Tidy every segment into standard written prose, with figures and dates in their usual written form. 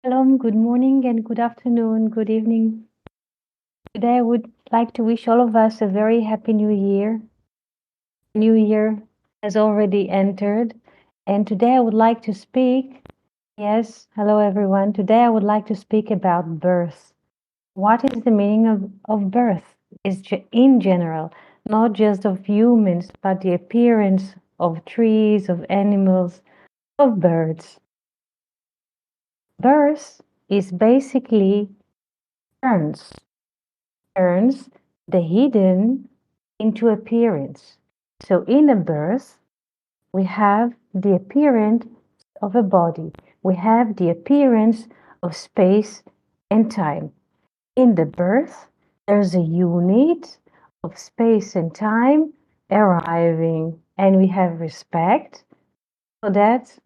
Shalom, good morning and good afternoon, good evening. Today I would like to wish all of us a very happy new year. New year has already entered, and today I would like to speak. Yes, hello everyone. Today I would like to speak about birth. What is the meaning of birth? In general, not just of humans, but the appearance of trees, of animals, of birds. Birth is basically turns turns the hidden into appearance. So in a birth, we have the appearance of a body. We have the appearance of space and time. In the birth, there's a unit of space and time arriving, and we have respect for that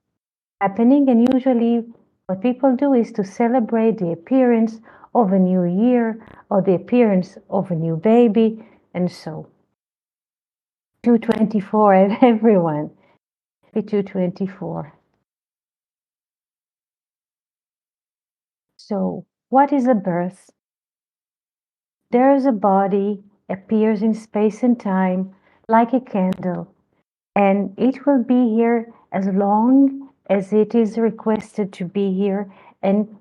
happening. And usually, what people do is to celebrate the appearance of a new year or the appearance of a new baby, and so 224 everyone. Happy 224. So, what is a birth? There is a body appears in space and time like a candle, and it will be here as long as it is requested to be here, and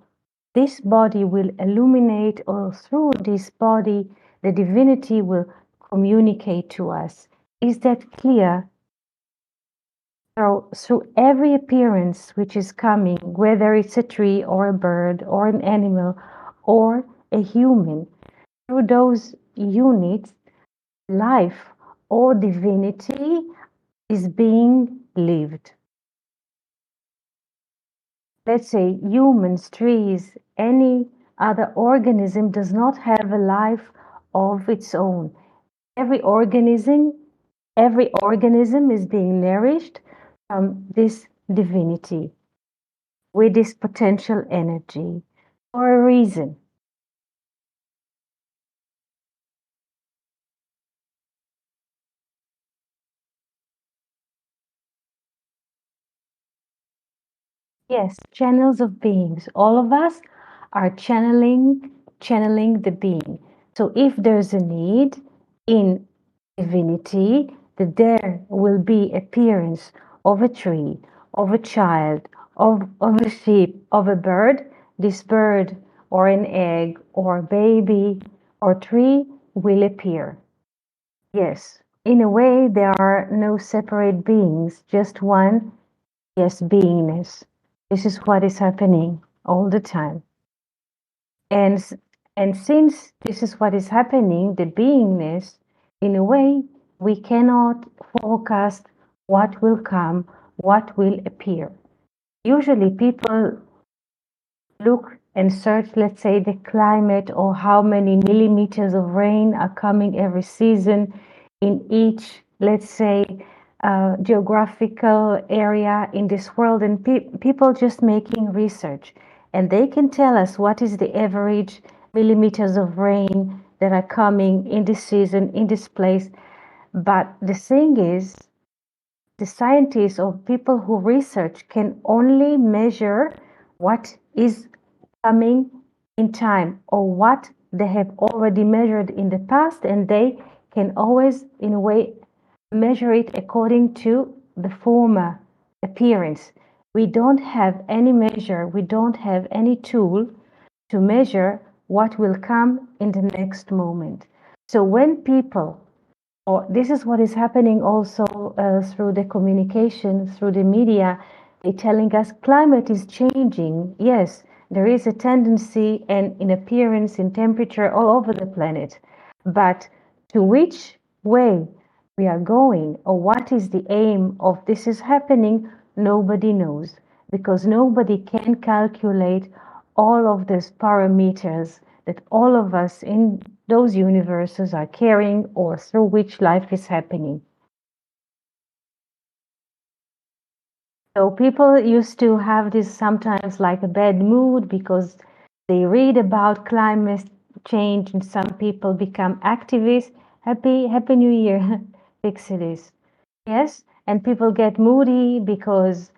this body will illuminate, or through this body, the divinity will communicate to us. Is that clear? So, through every appearance which is coming, whether it's a tree or a bird or an animal or a human, through those units, life or divinity is being lived. Let's say humans, trees, any other organism does not have a life of its own. Every organism, every organism is being nourished from this divinity with this potential energy for a reason. Yes, channels of beings. All of us are channeling the being. So if there's a need in divinity, that there will be appearance of a tree, of a child, of a sheep, of a bird, this bird or an egg or baby or tree will appear. Yes, in a way there are no separate beings, just one, yes, beingness. This is what is happening all the time. And, and since this is what is happening, the beingness, in a way, we cannot forecast what will come, what will appear. Usually people look and search, let's say, the climate or how many millimeters of rain are coming every season in each, let's say, geographical area in this world, and people just making research, and they can tell us what is the average millimeters of rain that are coming in this season in this place. But the thing is, the scientists or people who research can only measure what is coming in time or what they have already measured in the past, and they can always, in a way, measure it according to the former appearance. We don't have any measure, we don't have any tool to measure what will come in the next moment. So when people, or this is what is happening also through the communication, through the media, they're telling us climate is changing. Yes, there is a tendency and in appearance, in temperature all over the planet. But to which way we are going or what is the aim of this is happening, nobody knows, because nobody can calculate all of these parameters that all of us in those universes are carrying or through which life is happening. So people used to have this sometimes like a bad mood because they read about climate change, and some people become activists. Happy New Year, Pixies. Yes, and people get moody because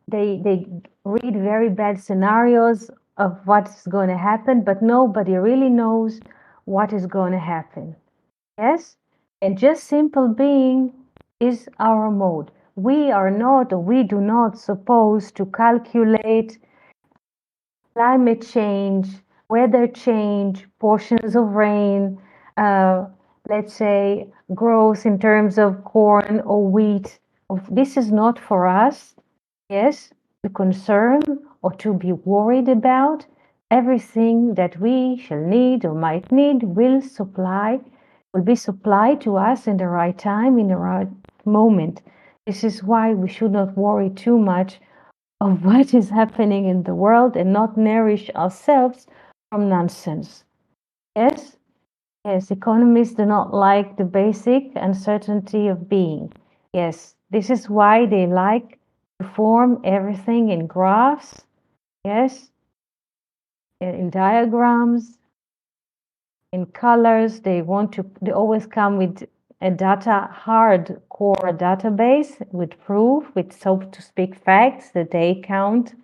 they read very bad scenarios of what's going to happen, but nobody really knows what is going to happen. Yes? And just simple being is our mode. We are not, or we do not supposed to calculate climate change, weather change, portions of rain, uh, let's say growth in terms of corn or wheat. This is not for us, yes, to concern or to be worried about. Everything that we shall need or might need will be supplied to us in the right time, in the right moment. This is why we should not worry too much of what is happening in the world and not nourish ourselves from nonsense. Yes, yes, economists do not like the basic uncertainty of being. Yes, this is why they like to form everything in graphs, yes, in diagrams, in colors. They always come with a hardcore database with proof, with, so to speak, facts that they count,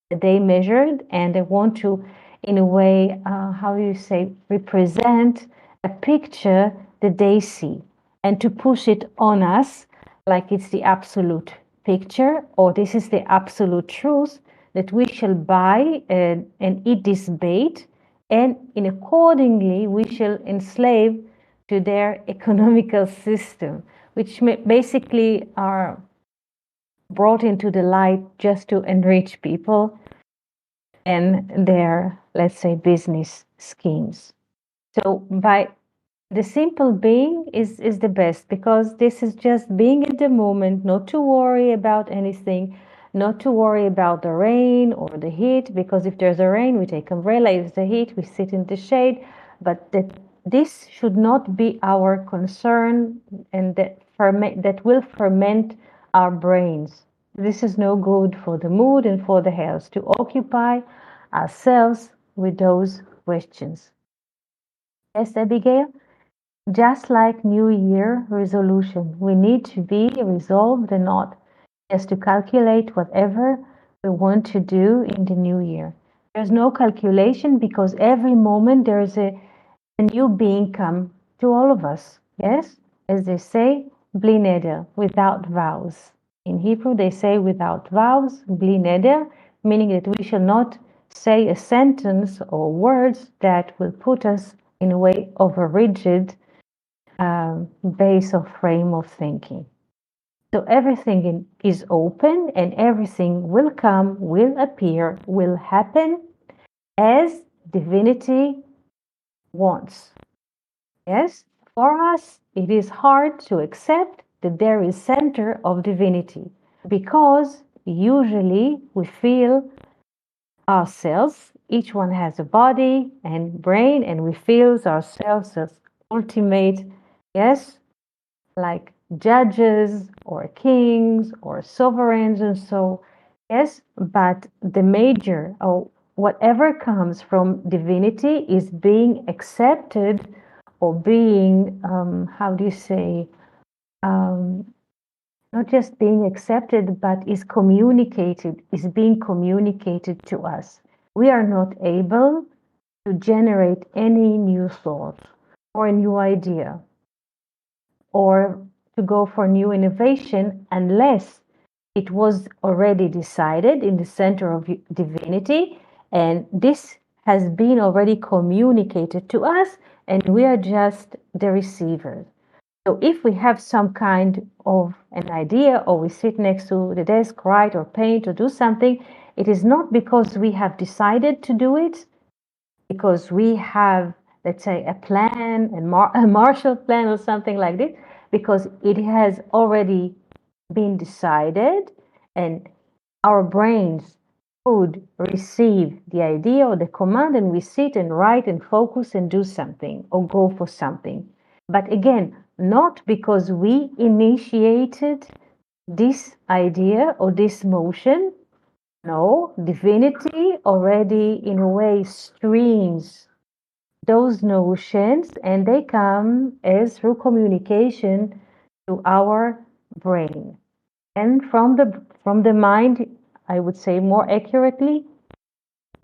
that they measured, and they want to, in a way, how you say, represent a picture that they see and to push it on us like it's the absolute picture or this is the absolute truth that we shall buy and eat this bait, and in accordingly we shall enslave to their economical system, which basically are brought into the light just to enrich people and their, let's say, business schemes. So by the simple being is the best, because this is just being in the moment, not to worry about anything, not to worry about the rain or the heat, because if there's a rain we take umbrella, if the heat we sit in the shade, but that this should not be our concern, and that will ferment our brains. This is no good for the mood and for the health to occupy ourselves with those questions. Yes, Abigail? Just like New Year resolution, we need to be resolved and not just to calculate whatever we want to do in the new year. There's no calculation because every moment there's a new being come to all of us. Yes? As they say, bli neder, without vows. In Hebrew, they say without vows, bli neder, meaning that we shall not say a sentence or words that will put us in a way of a rigid base of frame of thinking. So everything is open and everything will come, will appear, will happen as divinity wants. Yes, for us it is hard to accept that there is center of divinity because usually we feel ourselves, each one has a body and brain, and we feel ourselves as ultimate, yes, like judges or kings or sovereigns and so, yes, but the major or whatever comes from divinity is being accepted or being how do you say, um, not just being accepted but is being communicated to us. We are not able to generate any new thought or a new idea or to go for new innovation unless it was already decided in the center of divinity, and this has been already communicated to us and we are just the receivers. So if we have some kind of an idea or we sit next to the desk, write or paint or do something, it is not because we have decided to do it, because we have, let's say, a plan, a Marshall Plan or something like this, because it has already been decided and our brains could receive the idea or the command and we sit and write and focus and do something or go for something. But again, not because we initiated this idea or this motion. No, divinity already in a way streams those notions and they come as through communication to our brain. And from the mind, I would say more accurately,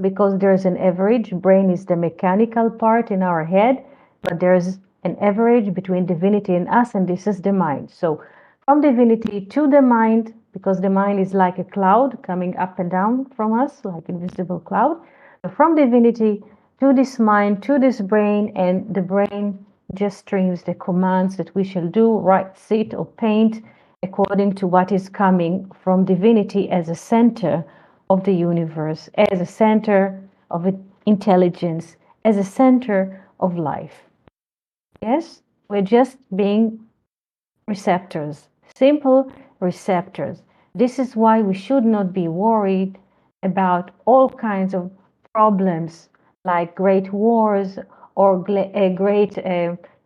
because there's an average. Brain is the mechanical part in our head, but there's an average between divinity and us, and this is the mind. So from divinity to the mind, because the mind is like a cloud coming up and down from us, like invisible cloud. So from divinity to this mind, to this brain, and the brain just streams the commands that we shall do, write, sit, or paint, according to what is coming from divinity as a center of the universe, as a center of intelligence, as a center of life. Yes, we're just being receptors, simple receptors. This is why we should not be worried about all kinds of problems like great wars or great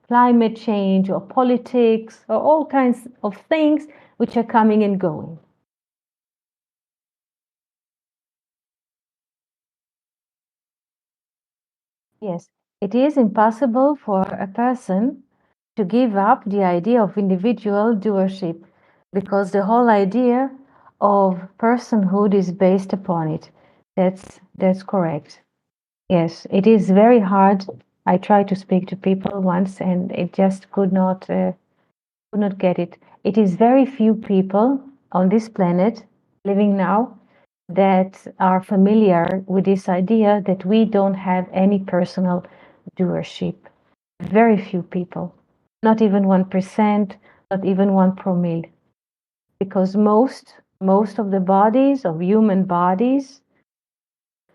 climate change or politics or all kinds of things which are coming and going. Yes, it is impossible for a person to give up the idea of individual doership, because the whole idea of personhood is based upon it. That's correct. Yes, it is very hard. I tried to speak to people once, and it just could not get it. It is very few people on this planet living now that are familiar with this idea that we don't have any personal doership. Very few people, not even 1%, not even 1 promille, because most of the bodies of human bodies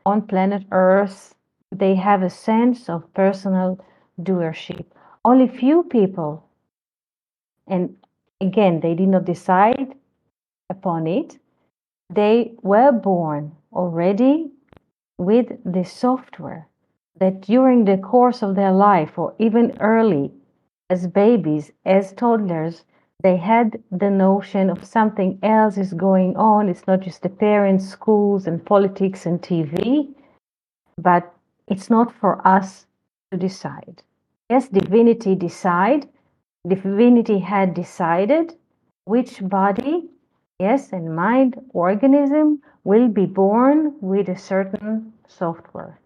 on planet Earth, they have a sense of personal doership. Only few people, and again, they did not decide upon it. They were born already with the software that during the course of their life, or even early, as babies, as toddlers, they had the notion of something else is going on. It's not just the parents, schools, and politics and TV, but it's not for us to decide. Yes, divinity had decided which body, yes, and mind organism will be born with a certain software.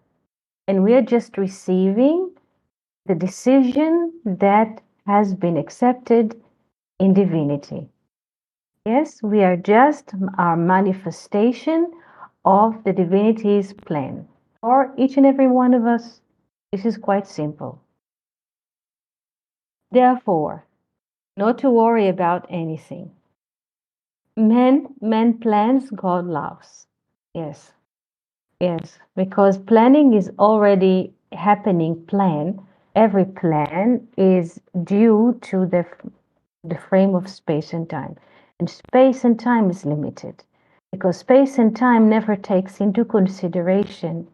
And we are just receiving the decision that has been accepted in divinity. Yes, we are just our manifestation of the divinity's plan for each and every one of us. This is quite simple. Therefore, not to worry about anything. Man plans, God loves. Yes, yes, because planning is already happening. Every plan is due to the frame of space and time. And space and time is limited, because space and time never takes into consideration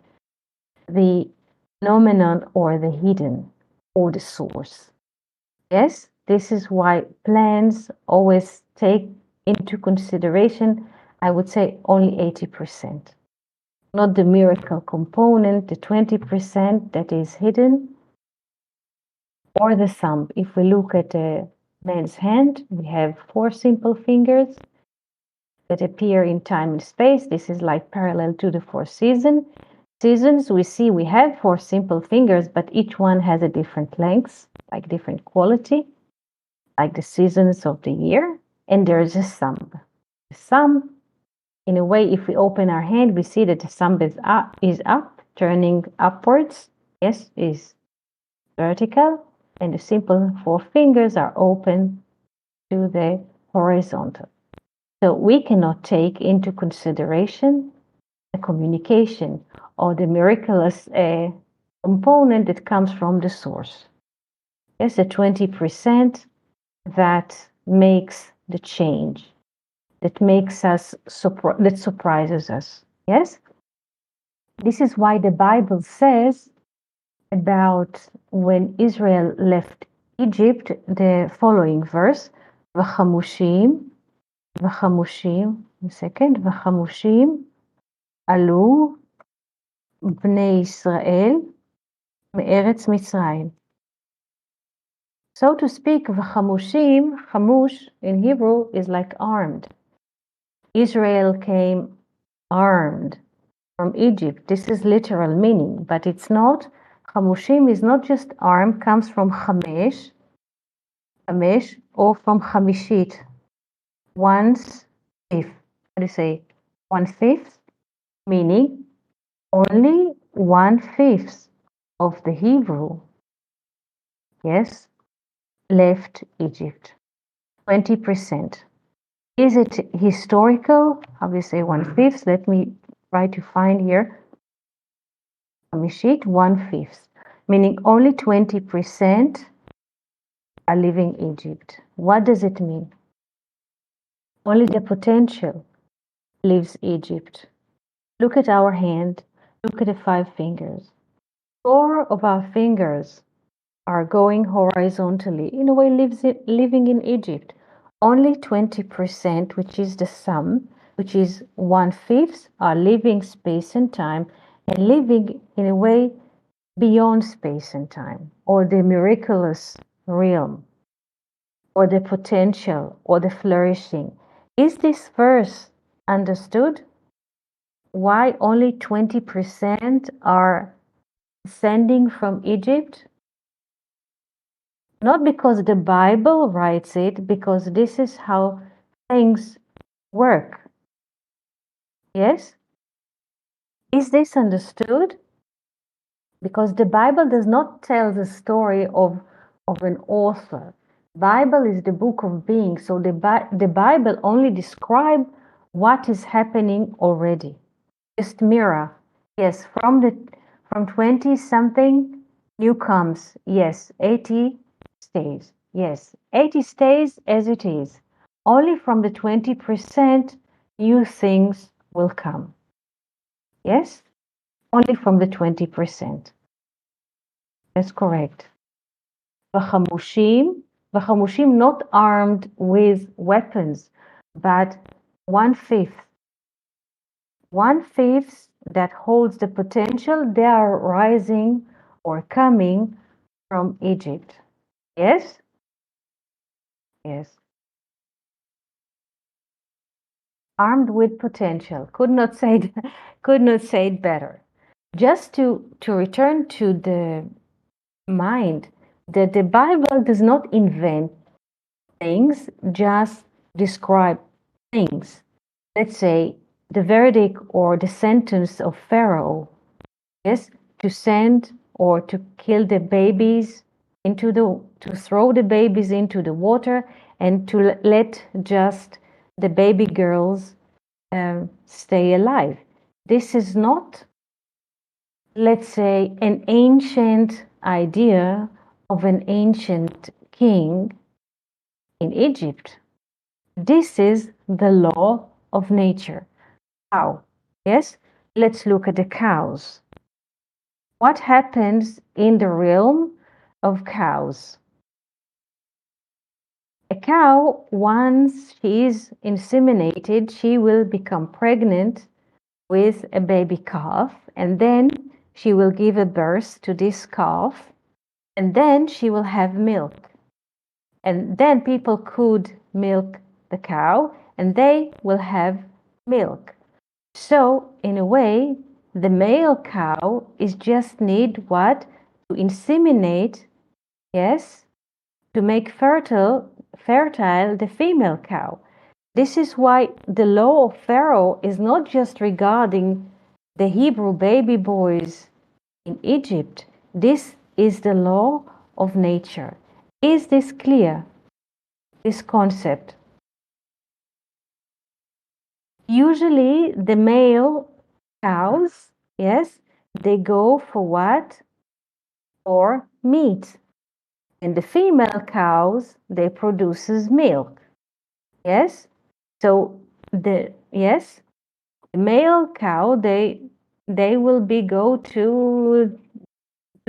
the phenomenon or the hidden or the source. Yes, this is why plans always take into consideration, I would say, only 80%. Not the miracle component, the 20% that is hidden, or the thumb. If we look at a man's hand, we have 4 simple fingers that appear in time and space. This is like parallel to the 4 seasons. We see we have 4 simple fingers, but each one has a different length, like different quality, like the seasons of the year. And there is a thumb. The thumb, in a way, if we open our hand, we see that the thumb is up, turning upwards. Yes, is vertical, and the simple 4 fingers are open to the horizontal. So we cannot take into consideration the communication or the miraculous component that comes from the source. Yes, the 20% that makes the change, that makes us that surprises us. Yes, this is why the Bible says about when Israel left Egypt the following verse: "V'chamushim, v'chamushim." A second, "V'chamushim alu bnei Israel me'eretz Mitzrayim." So to speak, v'chamushim, chamush in Hebrew is like armed. Israel came armed from Egypt. This is literal meaning, but it's not. Chamushim is not just armed, comes from chamesh, or from chamishit, one-fifth. How do you say? 1/5, meaning only 1/5 of the Hebrew, yes, left Egypt. 20%. Is it historical? How do you say 1/5? Let me try to find here. Chamishit, 1/5, meaning only 20% are leaving Egypt. What does it mean? Only the potential leaves Egypt. Look at our hand. Look at the 5 fingers. 4 of our fingers are going horizontally, in a way living in Egypt. Only 20%, which is the sum, which is 1/5, are living space and time and living in a way beyond space and time, or the miraculous realm, or the potential, or the flourishing. Is this verse understood? Why only 20% are descending from Egypt? Not because the Bible writes it, because this is how things work. Yes? Is this understood? Because the Bible does not tell the story of an author. Bible is the book of being, so the Bible only describes what is happening already. Just mirror. Yes, from 20 something, new comes. Yes, 80 stays. Yes, 80 stays as it is. Only from the 20%, new things will come. Yes, only from the 20%. That's correct. V'chamushim not armed with weapons, but 1/5. 1/5 that holds the potential, they are rising or coming from Egypt. Yes? Yes. Armed with potential. Could not say it better. Just to return to the mind, that the Bible does not invent things, just describe things. Let's say the verdict or the sentence of Pharaoh, yes, to send or to kill the babies to throw the babies into the water and to let just the baby girls stay alive. This is not, let's say, an ancient idea of an ancient king in Egypt. This is the law of nature. How? Yes? Let's look at the cows. What happens in the realm of cows? A cow, once she is inseminated, she will become pregnant with a baby calf, and then she will give a birth to this calf, and then she will have milk. And then people could milk the cow, and they will have milk. So, in a way, the male cow is just need what? To inseminate, yes, to make fertile the female cow. This is why the law of Pharaoh is not just regarding the Hebrew baby boys in Egypt. This is the law of nature. Is this clear? This concept? Usually the male cows, yes, they go for what? For meat. And the female cows, they produces milk. Yes? So the male cow, they will be go to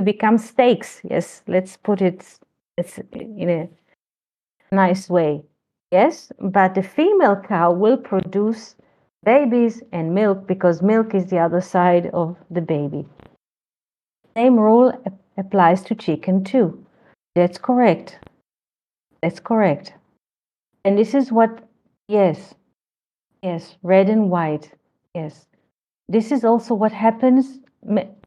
become steaks. Yes, let's put it in a nice way. Yes, but the female cow will produce babies and milk, because milk is the other side of the baby. Same rule applies to chicken too. That's correct. That's correct. And this is what, yes, red and white. Yes. This is also what happens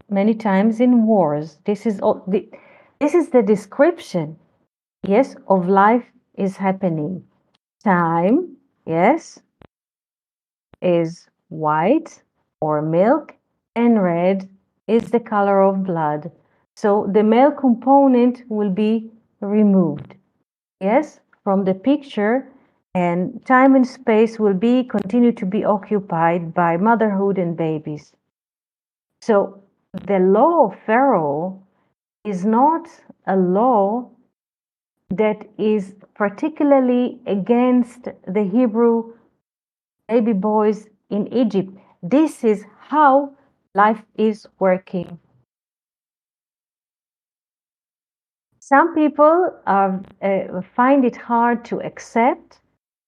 many times in wars. This is the description, yes, of life is happening. Time, yes, is white or milk, and red is the color of blood. So the male component will be removed, yes, from the picture, and time and space will be continue to be occupied by motherhood and babies. So the law of Pharaoh is not a law that is particularly against the Hebrew baby boys in Egypt. This is how life is working. Some people find it hard to accept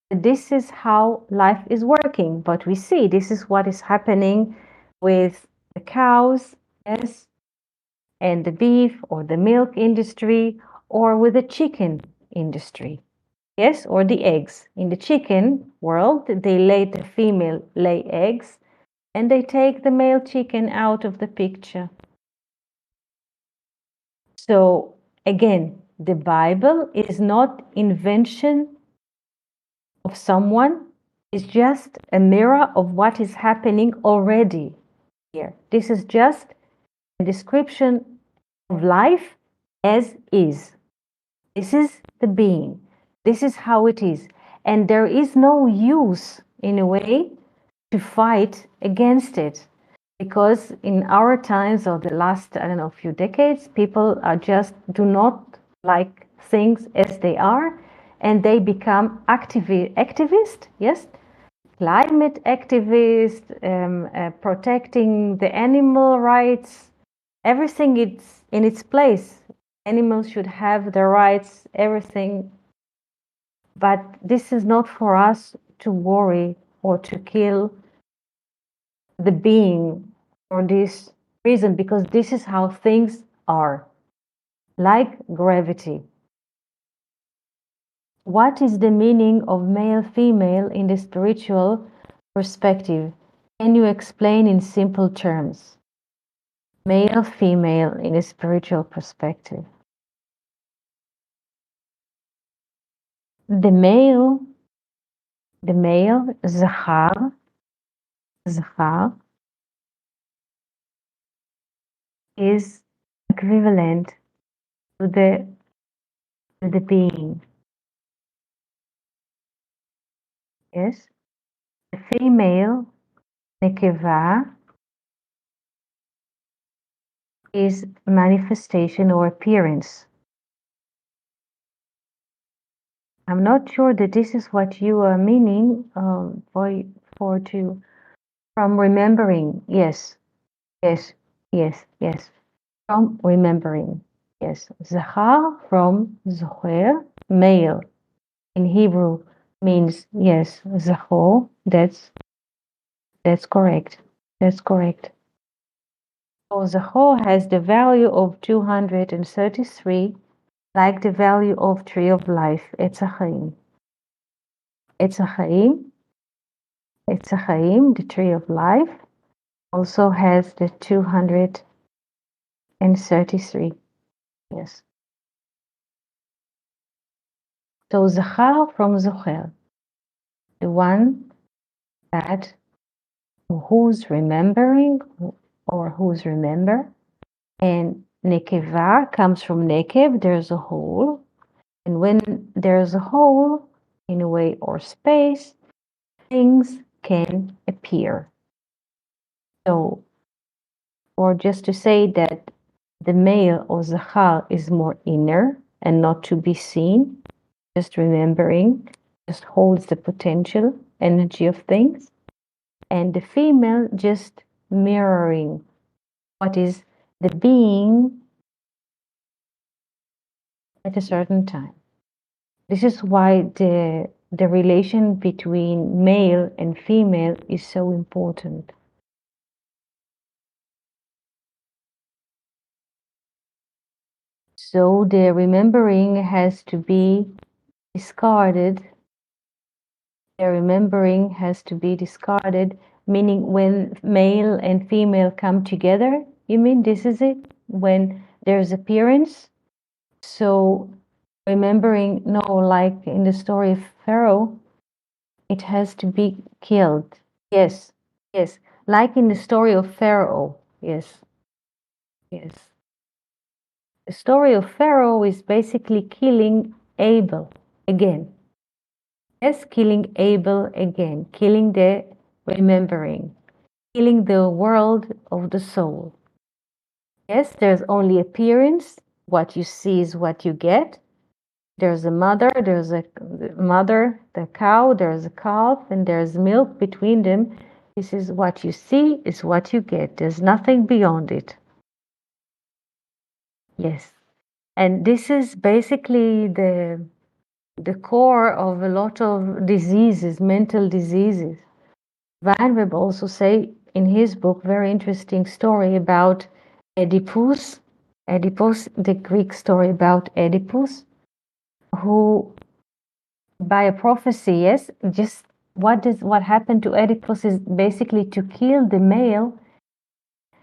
that this is how life is working, but we see this is what is happening with the cows, yes, and the beef or the milk industry, or with the chicken industry, yes, or the eggs. In the chicken world, they let the female lay eggs and they take the male chicken out of the picture. So again, the Bible is not invention of someone, it's just a mirror of what is happening already here. This is just a description of life as is. This is the being. This is how it is. And there is no use, in a way, to fight against it. Because in our times, or the last, I don't know, few decades, people are just do not like things as they are, and they become activist, yes, climate activist, protecting the animal rights. Everything is in its place. Animals should have the rights, everything. But this is not for us to worry or to kill the being for this reason, because this is how things are, like gravity. What is the meaning of male female in the spiritual perspective? Can you explain in simple terms? Male female in a spiritual perspective. The male, zachar, is equivalent to the being. Yes, the female nekeva is manifestation or appearance. I'm not sure that this is what you are meaning for to from remembering. Yes, yes, yes, yes. From remembering. Yes, zachar from zocher, male in Hebrew means yes, zachor. That's correct. That's correct. So zachor has the value of 233, like the value of tree of life. Etz hachaim. Etz hachaim. Etz hachaim, the tree of life, also has the 233. Yes. So zachar from zocher, the one that who's remembering or who's remember. And nekeva comes from nekev, there's a hole. And when there's a hole, in a way, or space, things can appear. So, or just to say that the male or zachar is more inner and not to be seen, just remembering, just holds the potential energy of things. And the female just mirroring what is the being at a certain time. This is why the relation between male and female is so important. So the remembering has to be discarded. The remembering has to be discarded meaning when male and female come together. You mean this is it? When there's appearance? So remembering, no, like in the story of Pharaoh, it has to be killed. Yes, yes. Like in the story of Pharaoh. Yes, yes. The story of Pharaoh is basically killing Abel again. Yes, killing Abel again, killing the remembering, killing the world of the soul. Yes, there's only appearance. What you see is what you get. There's a mother, the cow, there's a calf, and there's milk between them. This is what you see, is what you get. There's nothing beyond it. Yes. And this is basically the core of a lot of diseases, mental diseases. Weinberg also say in his book, very interesting story about Oedipus. Oedipus, the Greek story about Oedipus, who by a prophecy, yes, just what happened to Oedipus is basically to kill the male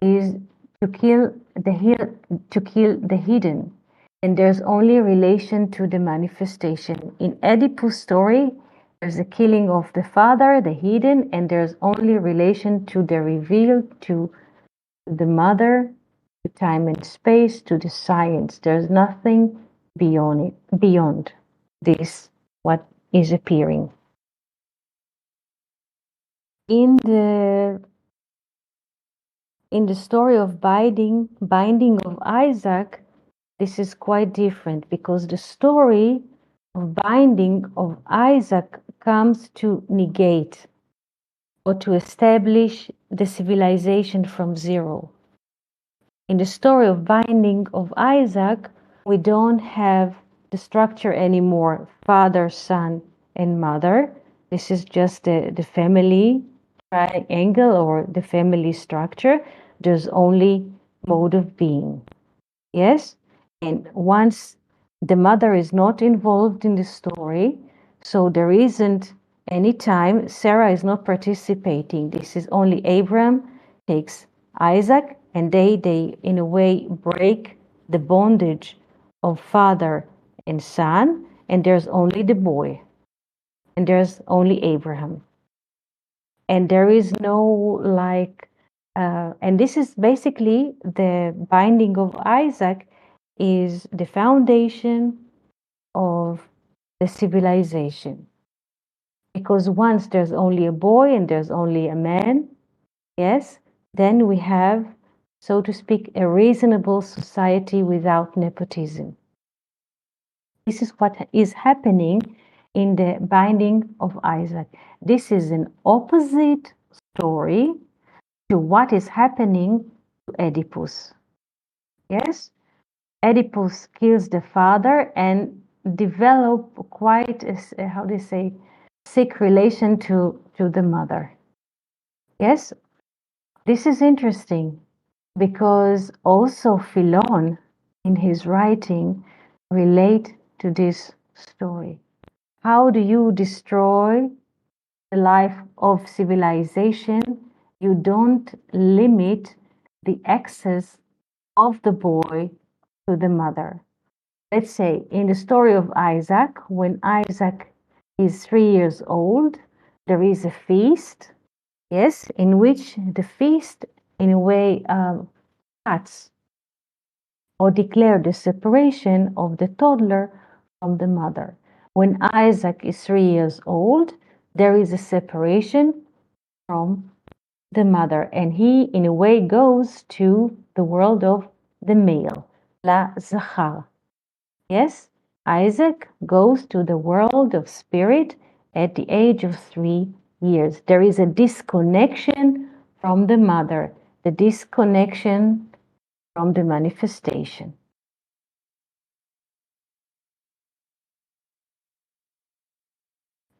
is to kill the hidden, and there's only relation to the manifestation. In Oedipus story, there's a killing of the father, the hidden, and there's only relation to the revealed, to the mother, to time and space, to the science. There's nothing beyond this, what is appearing. In the story of binding of Isaac, this is quite different because the story of binding of Isaac comes to negate or to establish the civilization from zero. In the story of binding of Isaac, we don't have the structure anymore, father, son, and mother. This is just the family triangle or the family structure. There's only mode of being. Yes? And once the mother is not involved in the story, so there isn't any time, Sarah is not participating. This is only Abraham takes Isaac, and they in a way break the bondage of father and son, and there's only the boy, and there's only Abraham. And there is no like and this is basically the binding of Isaac is the foundation of the civilization, because once there's only a boy and there's only a man, yes, then we have, so to speak, a reasonable society without nepotism. This is what is happening in the binding of Isaac. This is an opposite story to what is happening to Oedipus. Yes, Oedipus kills the father and develop quite a, how do you say, sick relation to the mother. Yes, this is interesting because also Philon in his writing relate to this story. How do you destroy the life of civilization? You don't limit the access of the boy to the mother. Let's say in the story of Isaac, when Isaac is 3 years old, there is a feast, yes, in which the feast, in a way, cuts or declare the separation of the toddler from the mother. When Isaac is 3 years old, there is a separation from the mother, and he, in a way, goes to the world of the male, la zachar. Yes, Isaac goes to the world of spirit at the age of 3 years. There is a disconnection from the mother, the disconnection from the manifestation.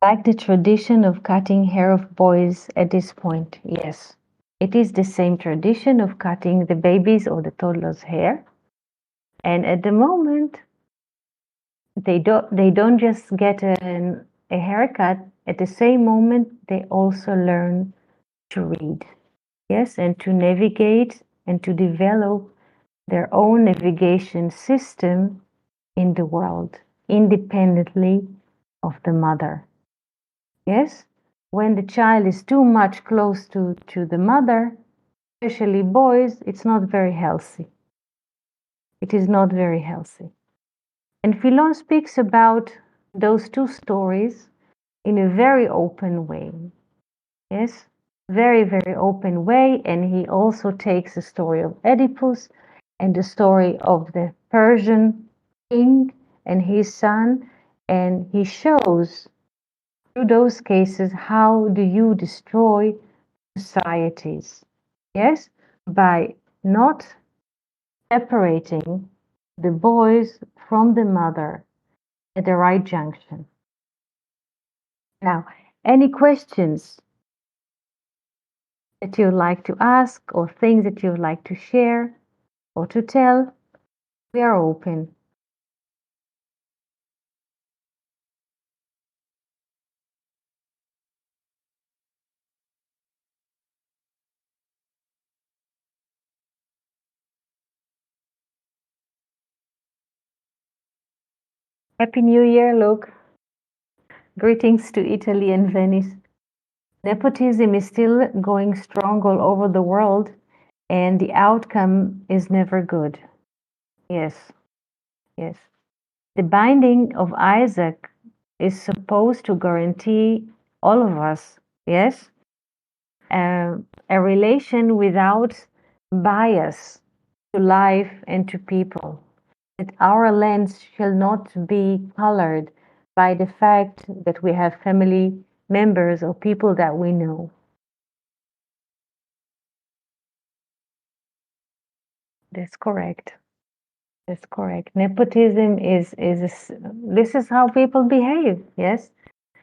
Like the tradition of cutting hair of boys at this point, yes. It is the same tradition of cutting the baby's or the toddler's hair. And at the moment, they don't just get a haircut. At the same moment, they also learn to read, yes, and to navigate and to develop their own navigation system in the world, independently of the mother. Yes? When the child is too much close to the mother, especially boys, it's not very healthy. It is not very healthy. And Philon speaks about those two stories in a very open way. Yes? Very, very open way. And he also takes the story of Oedipus and the story of the Persian king and his son, and he shows through those cases how do you destroy societies. Yes? By not separating the boys from the mother at the right junction. Now, any questions that you'd like to ask or things that you'd like to share or to tell, we are open. Happy New Year, Luke. Greetings to Italy and Venice. Nepotism is still going strong all over the world, and the outcome is never good. Yes, yes. The binding of Isaac is supposed to guarantee all of us, yes, a relation without bias to life and to people. That our lens shall not be colored by the fact that we have family members or people that we know. That's correct. That's correct. Nepotism this is how people behave. Yes,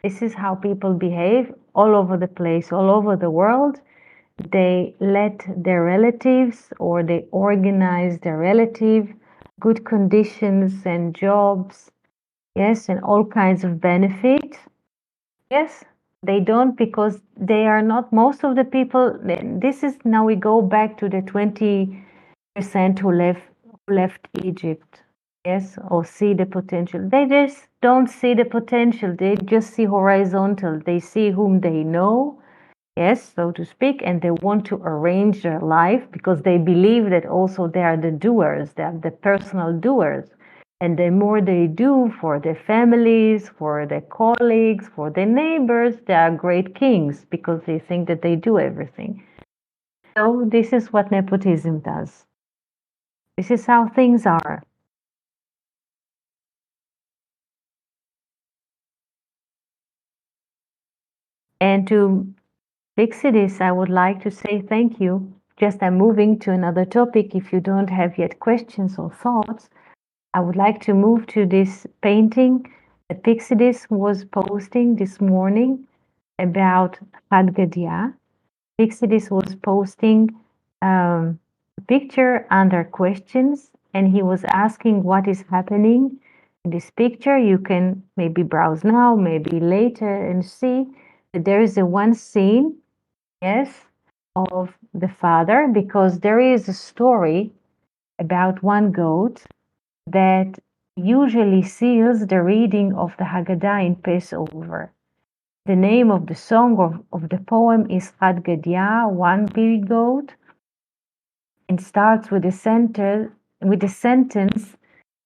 this is how people behave all over the place, all over the world. They let their relatives or they organize their relative good conditions and jobs, yes, and all kinds of benefit. Yes, they don't because they are not most of the people. This is now we go back to the 20% who left Egypt. Yes, or see the potential. They just don't see the potential. They just see horizontal. They see whom they know, yes, so to speak, and they want to arrange their life because they believe that also they are the doers, they are the personal doers. And the more they do for their families, for their colleagues, for their neighbors, they are great kings because they think that they do everything. So this is what nepotism does. This is how things are. And to fix this, I would like to say thank you. Just I'm moving to another topic. If you don't have yet questions or thoughts, I would like to move to this painting that Pixidis was posting this morning about Chad Gadya. Pixidis was posting a picture under questions, and he was asking what is happening in this picture. You can maybe browse now, maybe later, and see that there is a one scene, yes, of the father, because there is a story about one goat that usually seals the reading of the Haggadah in Passover. The name of the song of the poem is Chad Gadya, one big goat, and starts with the sentence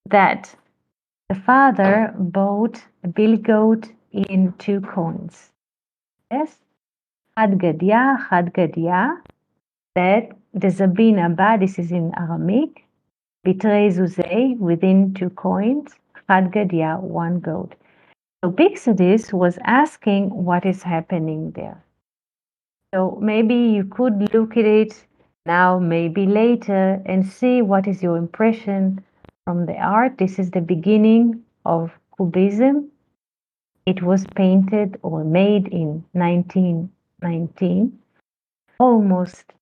that the father bought a billy goat in 2 coins. Yes, Chad Gadya, that the Zabin Abba, this is in Aramaic, Bitrei Zuzei, within 2 coins, Chad Gadya, one goat. So Bixidis was asking what is happening there. So maybe you could look at it now, maybe later, and see what is your impression from the art. This is the beginning of Cubism. It was painted or made in 1919, almost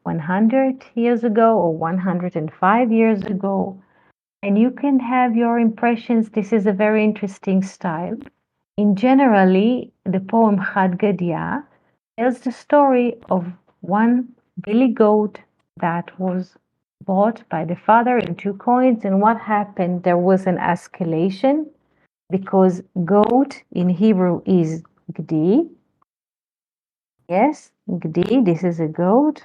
100 years ago or 105 years ago. And you can have your impressions. This is a very interesting style. In generally, the poem Chad Gadya tells the story of one billy goat that was bought by the father in 2 coins. And what happened? There was an escalation because goat in Hebrew is gdi. Yes, gdi, this is a goat.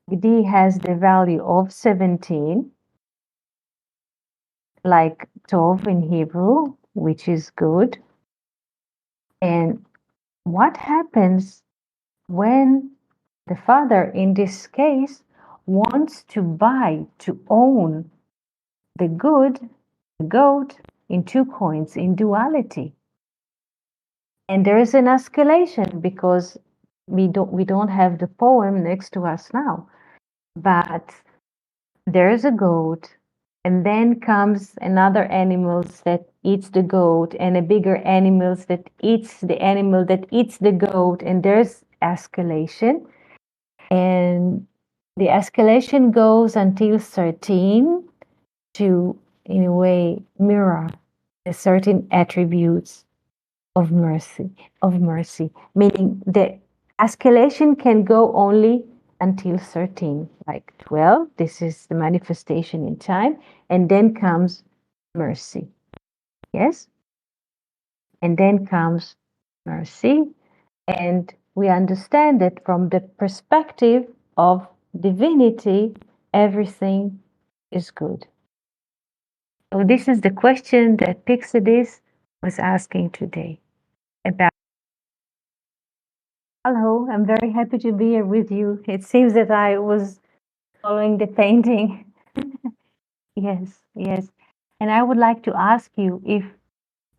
Gdi has the value of 17, like Tov in Hebrew, which is good. And what happens when the father, in this case, wants to buy, to own the good, the goat, in 2 coins, in duality? And there is an escalation because we don't have the poem next to us now, but there is a goat, and then comes another animals that eats the goat, and a bigger animals that eats the animal that eats the goat, and there's escalation. And the escalation goes until 13 to, in a way, mirror the certain attributes of mercy, meaning the escalation can go only until 13, like 12. This is the manifestation in time, and then comes mercy. Yes, and then comes mercy. And we understand that from the perspective of divinity, everything is good. So this is the question that Pixidis was asking today about. Hello, I'm very happy to be here with you. It seems that I was following the painting. Yes, yes. And I would like to ask you if,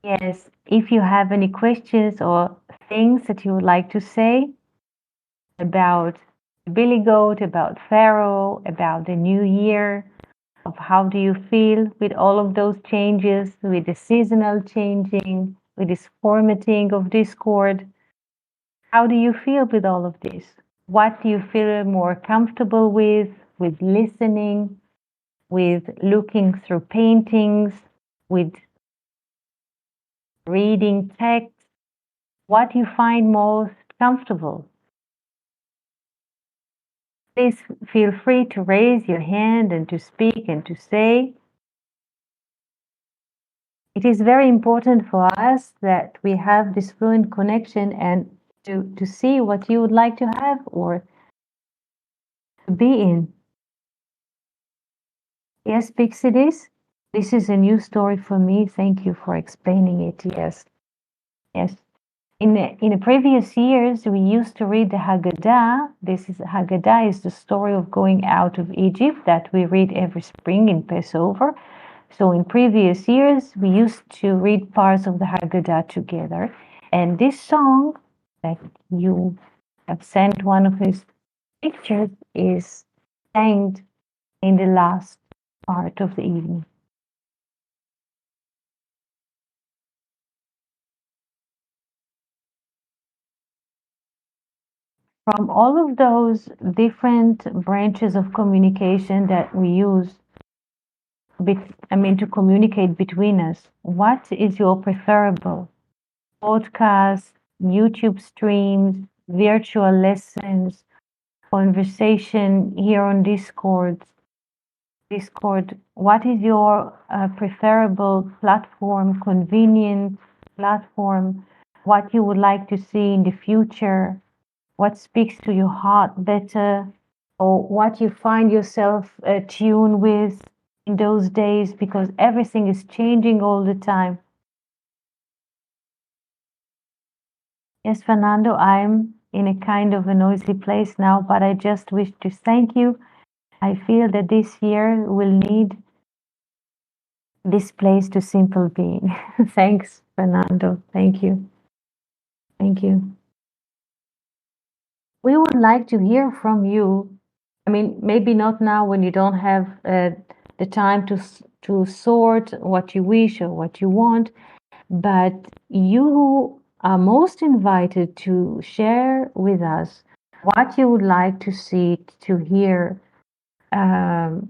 yes, if you have any questions or things that you would like to say about Billy Goat, about Pharaoh, about the new year, of how do you feel with all of those changes, with the seasonal changing, with this formatting of Discord. How do you feel with all of this? What do you feel more comfortable with listening, with looking through paintings, with reading text? What do you find most comfortable? Please feel free to raise your hand and to speak and to say. It is very important for us that we have this fluent connection and to see what you would like to have or to be in. Yes, Pixies, this is a new story for me. Thank you for explaining it. Yes, yes. In the previous years, we used to read the Haggadah. Haggadah is the story of going out of Egypt that we read every spring in Passover. So in previous years, we used to read parts of the Haggadah together. And this song that you have sent one of his pictures is sang in the last part of the evening. From all of those different branches of communication that we use, to communicate between us, what is your preferable? Podcasts, YouTube streams, virtual lessons, conversation here on Discord. What is your preferable platform, convenient platform? What you would like to see in the future? What speaks to your heart better? Or what you find yourself tuned with in those days, because everything is changing all the time. Yes, Fernando, I'm in a kind of a noisy place now, but I just wish to thank you. I feel that this year will need this place to simple being. Thanks, Fernando. Thank you. Thank you. We would like to hear from you. Maybe not now when you don't have the time to sort what you wish or what you want, but you are most invited to share with us what you would like to see, to hear, um,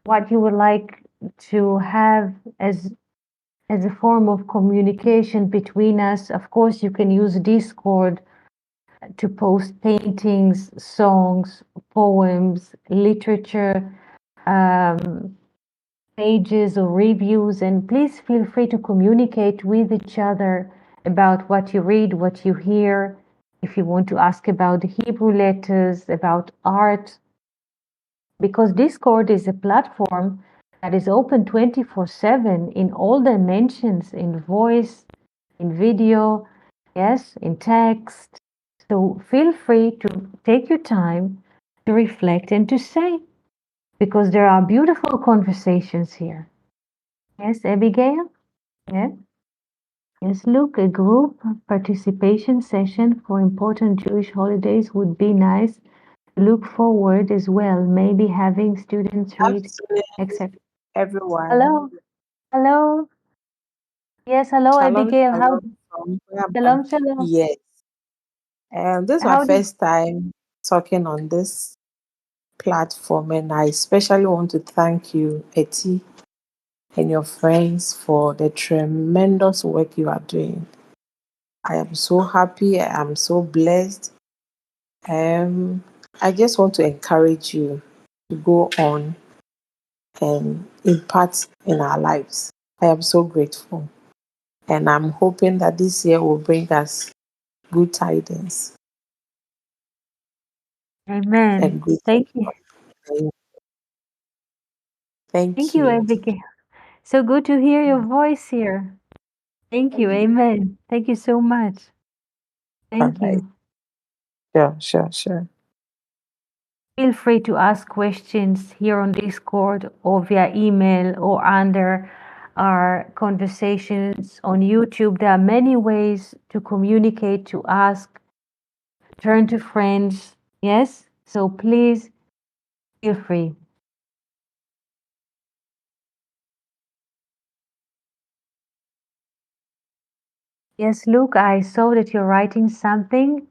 what you would like to have as as a form of communication between us. Of course, you can use Discord to post paintings, songs, poems, literature, um, pages or reviews, and please feel free to communicate with each other about what you read, what you hear. If you want to ask about the Hebrew letters, about art, because Discord is a platform that is open 24/7 in all dimensions, in voice, in video, yes, in text. So feel free to take your time to reflect and to say, because there are beautiful conversations here. Yes, Abigail? Yes. Yes, look, a group participation session for important Jewish holidays would be nice. Look forward as well, maybe having students read, Absolutely, etc. everyone. Hello, hello. Yes, hello, Shalom, Abigail. How? shalom from where I'm. Shalom, shalom. Yes, this is my How did? first time talking on this platform, and I especially want to thank you, Eti, and your friends for the tremendous work you are doing. I am so happy. I am so blessed. Um, I just want to encourage you to go on and impart in our lives. I am so grateful. And I'm hoping that this year will bring us good tidings and Amen. good Thank you. things. Thank Thank you, you. Abigail. So good to hear your voice here. Thank you. Amen. Thank you so much. All Thank right. you. Sure, sure, sure. Feel free to ask questions here on Discord or via email or under our conversations on YouTube. There are many ways to communicate, to ask, turn to friends. Yes? So please feel free. Yes, Luke, I saw that you're writing something.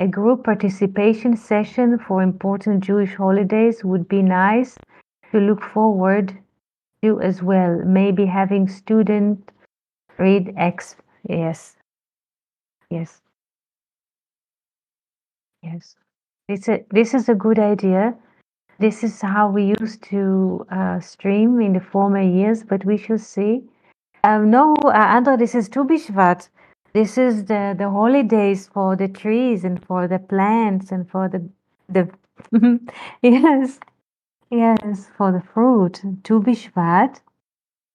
A group participation session for important Jewish holidays would be nice to look forward to as well. Maybe having student read X. Yes, yes, yes. This is a good idea. This is how we used to stream in the former years, but we shall see. No, Andra, this is Tu B'Shvat. This is the holidays for the trees and for the plants and for the yes, yes, for the fruit. Tu B'Shvat,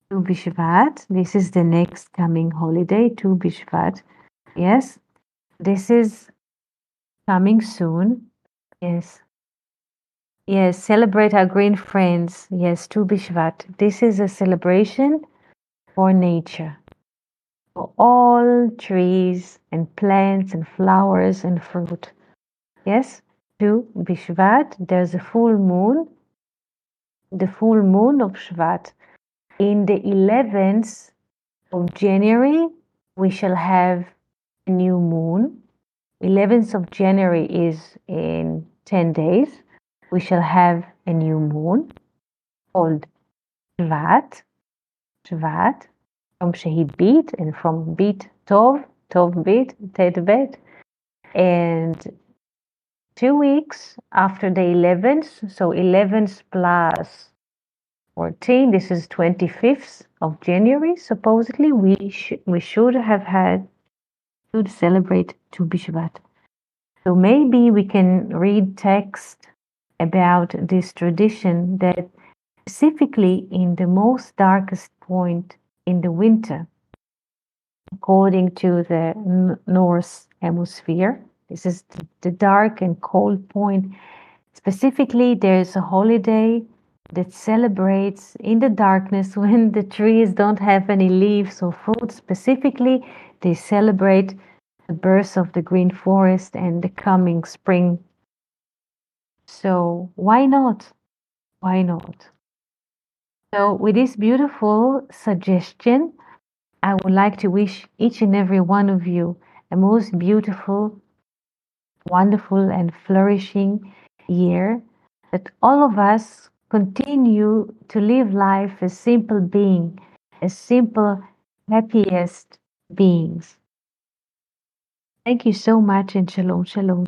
Tu B'Shvat. This is the next coming holiday, Tu B'Shvat. Yes, this is coming soon. Yes, yes, celebrate our green friends. Yes, Tu B'Shvat. This is a celebration for nature. For all trees and plants and flowers and fruit. Yes, to Bishvat, there's a full moon, the full moon of Shvat. In the 11th of January, we shall have a new moon. 11th of January is in 10 days. We shall have a new moon called Shvat, Shvat, from Shehid Bit and from Bit Tov, Tov Bit, Tet Bet. And 2 weeks after the 11th, so 11th plus 14, this is 25th of January. Supposedly, we should have had to celebrate Tu B'Shvat. So maybe we can read text about this tradition that specifically in the most darkest point in the winter, according to the North Hemisphere. This is the dark and cold point. Specifically, there's a holiday that celebrates in the darkness when the trees don't have any leaves or fruit. Specifically, they celebrate the birth of the green forest and the coming spring. So, why not? Why not? So, with this beautiful suggestion, I would like to wish each and every one of you a most beautiful, wonderful, and flourishing year, that all of us continue to live life as simple being, as simple, happiest beings. Thank you so much and shalom, shalom.